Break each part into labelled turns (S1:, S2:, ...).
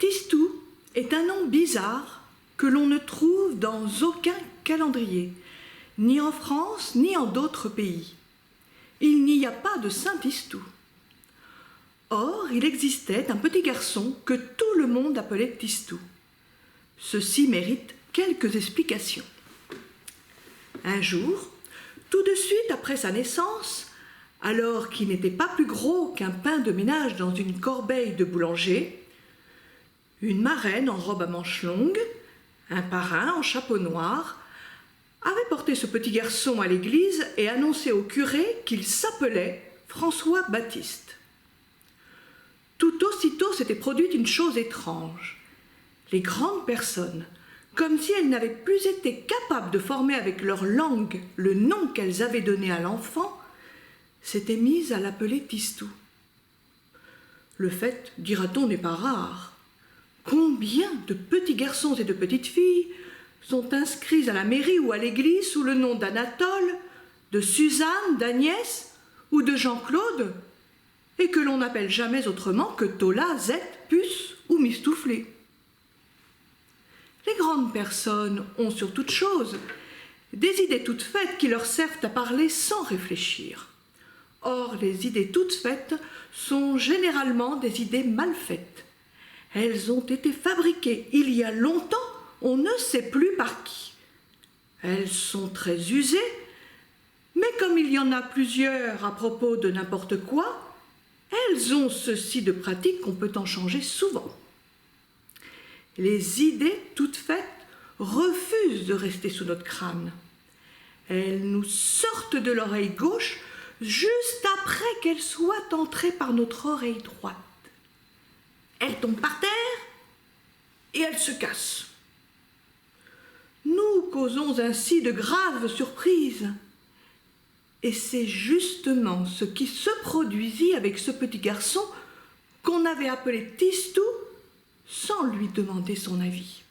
S1: Tistou est un nom bizarre que l'on ne trouve dans aucun calendrier, ni en France ni en d'autres pays. Il n'y a pas de Saint Tistou. Or, il existait un petit garçon que tout le monde appelait Tistou. Ceci mérite quelques explications. Un jour, tout de suite après sa naissance, alors qu'il n'était pas plus gros qu'un pain de ménage dans une corbeille de boulanger, une marraine en robe à manches longues, un parrain en chapeau noir, avait porté ce petit garçon à l'église et annoncé au curé qu'il s'appelait François Baptiste. Tout aussitôt s'était produite une chose étrange. Les grandes personnes, comme si elles n'avaient plus été capables de former avec leur langue le nom qu'elles avaient donné à l'enfant, s'étaient mises à l'appeler Tistou. Le fait, dira-t-on, n'est pas rare. Combien de petits garçons et de petites filles sont inscrits à la mairie ou à l'église sous le nom d'Anatole, de Suzanne, d'Agnès ou de Jean-Claude, et que l'on n'appelle jamais autrement que Tola, Zette, Puce ou Mistouflé. Les grandes personnes ont sur toute chose des idées toutes faites qui leur servent à parler sans réfléchir. Or, les idées toutes faites sont généralement des idées mal faites. Elles ont été fabriquées il y a longtemps, on ne sait plus par qui. Elles sont très usées, mais comme il y en a plusieurs à propos de n'importe quoi, elles ont ceci de pratique qu'on peut en changer souvent. Les idées toutes faites refusent de rester sous notre crâne. Elles nous sortent de l'oreille gauche juste après qu'elles soient entrées par notre oreille droite. Elles tombent par terre et elles se cassent. Nous causons ainsi de graves surprises. Et c'est justement ce qui se produisit avec ce petit garçon qu'on avait appelé Tistou sans lui demander son avis.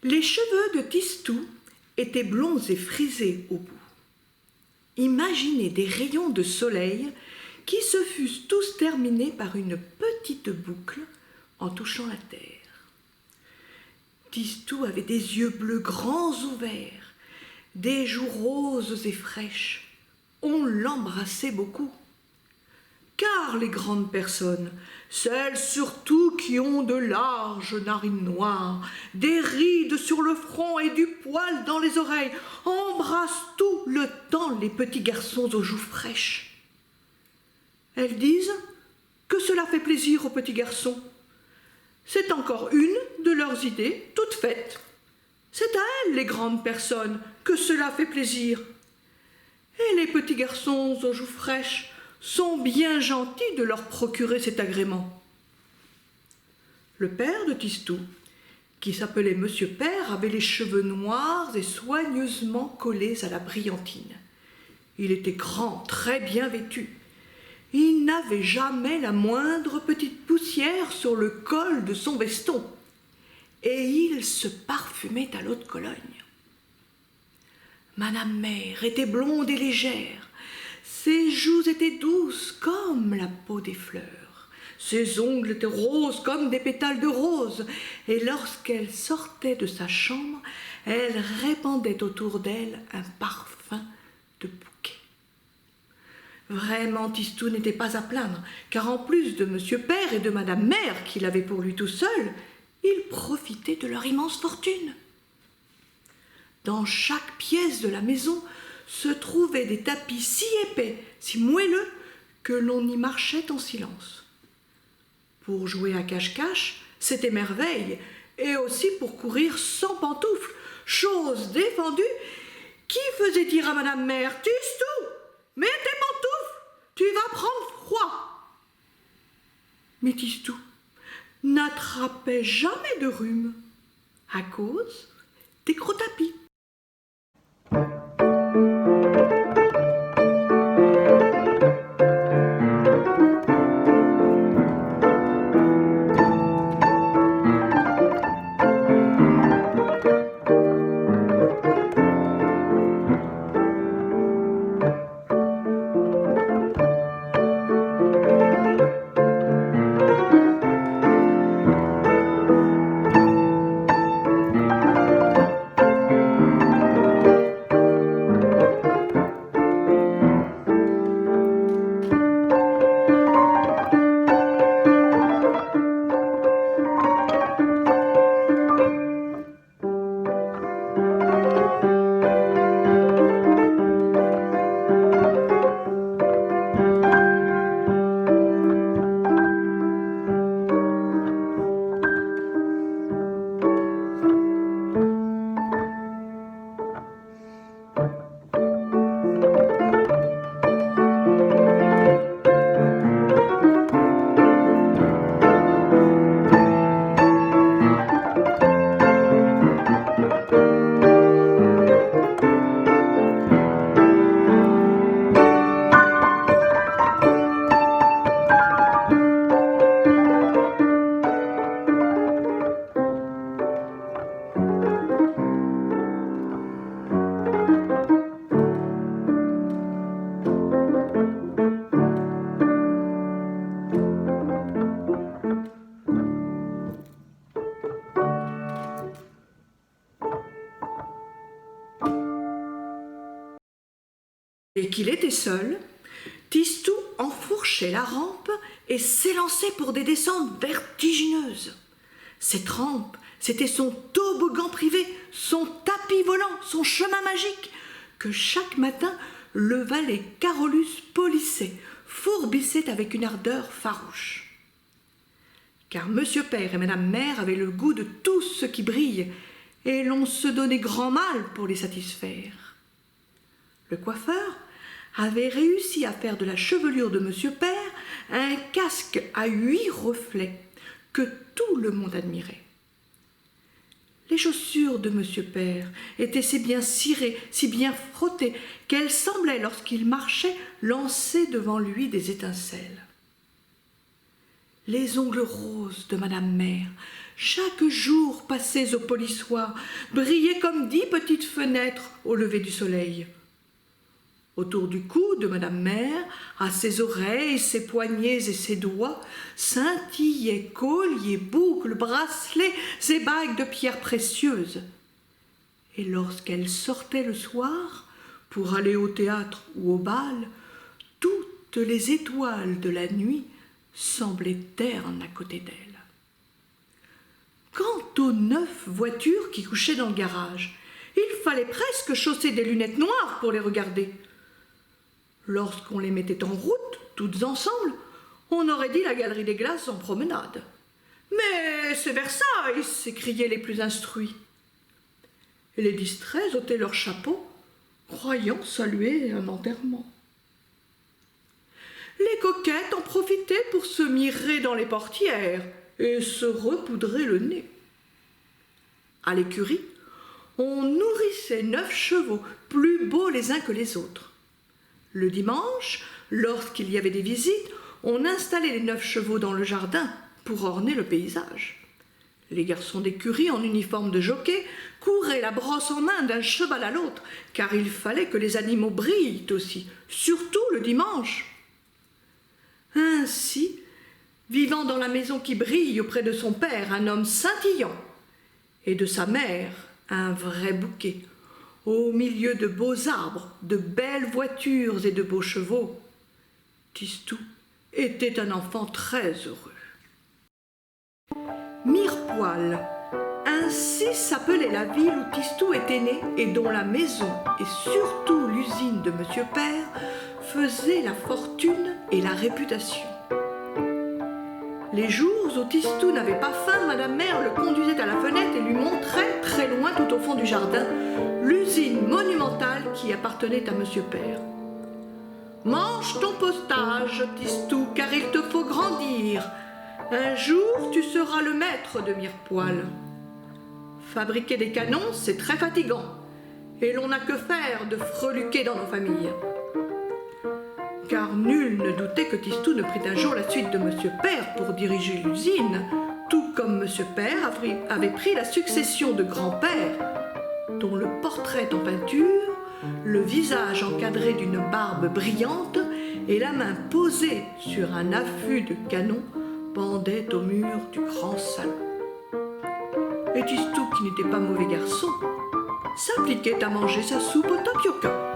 S1: Les cheveux de Tistou étaient blonds et frisés au bout. Imaginez des rayons de soleil qui se fussent tous terminés par une petite boucle en touchant la terre. Tistou avait des yeux bleus grands ouverts, des joues roses et fraîches. On l'embrassait beaucoup. Car les grandes personnes, celles surtout qui ont de larges narines noires, des rides sur le front et du poil dans les oreilles, embrassent tout le temps les petits garçons aux joues fraîches. Elles disent que cela fait plaisir aux petits garçons. C'est encore une de leurs idées toutes faites. C'est à elles, les grandes personnes, que cela fait plaisir. Et les petits garçons aux joues fraîches sont bien gentils de leur procurer cet agrément. Le père de Tistou, qui s'appelait Monsieur Père, avait les cheveux noirs et soigneusement collés à la brillantine. Il était grand, très bien vêtu. Il n'avait jamais la moindre petite poussière sur le col de son veston, et il se parfumait à l'eau de Cologne. Madame Mère était blonde et légère, ses joues étaient douces comme la peau des fleurs, ses ongles étaient roses comme des pétales de rose, et lorsqu'elle sortait de sa chambre, elle répandait autour d'elle un parfum de bouquet. Vraiment, Tistou n'était pas à plaindre, car en plus de Monsieur Père et de Madame Mère qu'il avait pour lui tout seul, il profitait de leur immense fortune. Dans chaque pièce de la maison se trouvaient des tapis si épais, si moelleux, que l'on y marchait en silence. Pour jouer à cache-cache, c'était merveille, et aussi pour courir sans pantoufles, chose défendue, qui faisait dire à Madame Mère « Tistou, mets tes pantoufles, tu vas prendre froid !» Mais Tistou n'attrapait jamais de rhume à cause des gros tapis. Et qu'il était seul, Tistou enfourchait la rampe et s'élançait pour des descentes vertigineuses. Cette rampe, c'était son toboggan privé, son tapis volant, son chemin magique, que chaque matin le valet Carolus polissait, fourbissait avec une ardeur farouche. Car Monsieur Père et Madame Mère avaient le goût de tout ce qui brille, et l'on se donnait grand mal pour les satisfaire. Le coiffeur avait réussi à faire de la chevelure de Monsieur Père un casque à 8 reflets que tout le monde admirait. Les chaussures de Monsieur Père étaient si bien cirées, si bien frottées, qu'elles semblaient, lorsqu'il marchait, lancer devant lui des étincelles. Les ongles roses de Madame Mère, chaque jour passés au polissoir, brillaient comme 10 petites fenêtres au lever du soleil. Autour du cou de Madame Mère, à ses oreilles, ses poignets et ses doigts, scintillaient colliers, boucles, bracelets et bagues de pierres précieuses. Et lorsqu'elle sortait le soir, pour aller au théâtre ou au bal, toutes les étoiles de la nuit semblaient ternes à côté d'elle. Quant aux 9 voitures qui couchaient dans le garage, il fallait presque chausser des lunettes noires pour les regarder. Lorsqu'on les mettait en route, toutes ensemble, on aurait dit la galerie des glaces en promenade. « Mais c'est Versailles !» s'écriaient les plus instruits. Et les distraits ôtaient leurs chapeaux, croyant saluer un enterrement. Les coquettes en profitaient pour se mirer dans les portières et se repoudrer le nez. À l'écurie, on nourrissait 9 chevaux, plus beaux les uns que les autres. Le dimanche, lorsqu'il y avait des visites, on installait les 9 chevaux dans le jardin pour orner le paysage. Les garçons d'écurie en uniforme de jockey couraient la brosse en main d'un cheval à l'autre, car il fallait que les animaux brillent aussi, surtout le dimanche. Ainsi, vivant dans la maison qui brille auprès de son père un homme scintillant, et de sa mère un vrai bouquet, au milieu de beaux arbres, de belles voitures et de beaux chevaux, Tistou était un enfant très heureux. Mirepoix, ainsi s'appelait la ville où Tistou était né et dont la maison et surtout l'usine de Monsieur Père faisaient la fortune et la réputation. Les jours où Tistou n'avait pas faim, Madame Mère le conduisait à la fenêtre et lui montrait, très loin tout au fond du jardin, l'usine monumentale qui appartenait à Monsieur Père. « Mange ton postage, Tistou, car il te faut grandir. Un jour, tu seras le maître de Mirepoix. Fabriquer des canons, c'est très fatigant, et l'on n'a que faire de freluquer dans nos familles. » Car nul ne doutait que Tistou ne prit un jour la suite de Monsieur Père pour diriger l'usine, tout comme Monsieur Père avait pris la succession de grand-père, dont le portrait en peinture, le visage encadré d'une barbe brillante et la main posée sur un affût de canon pendait au mur du grand salon. Et Tistou, qui n'était pas mauvais garçon, s'appliquait à manger sa soupe au tapioca.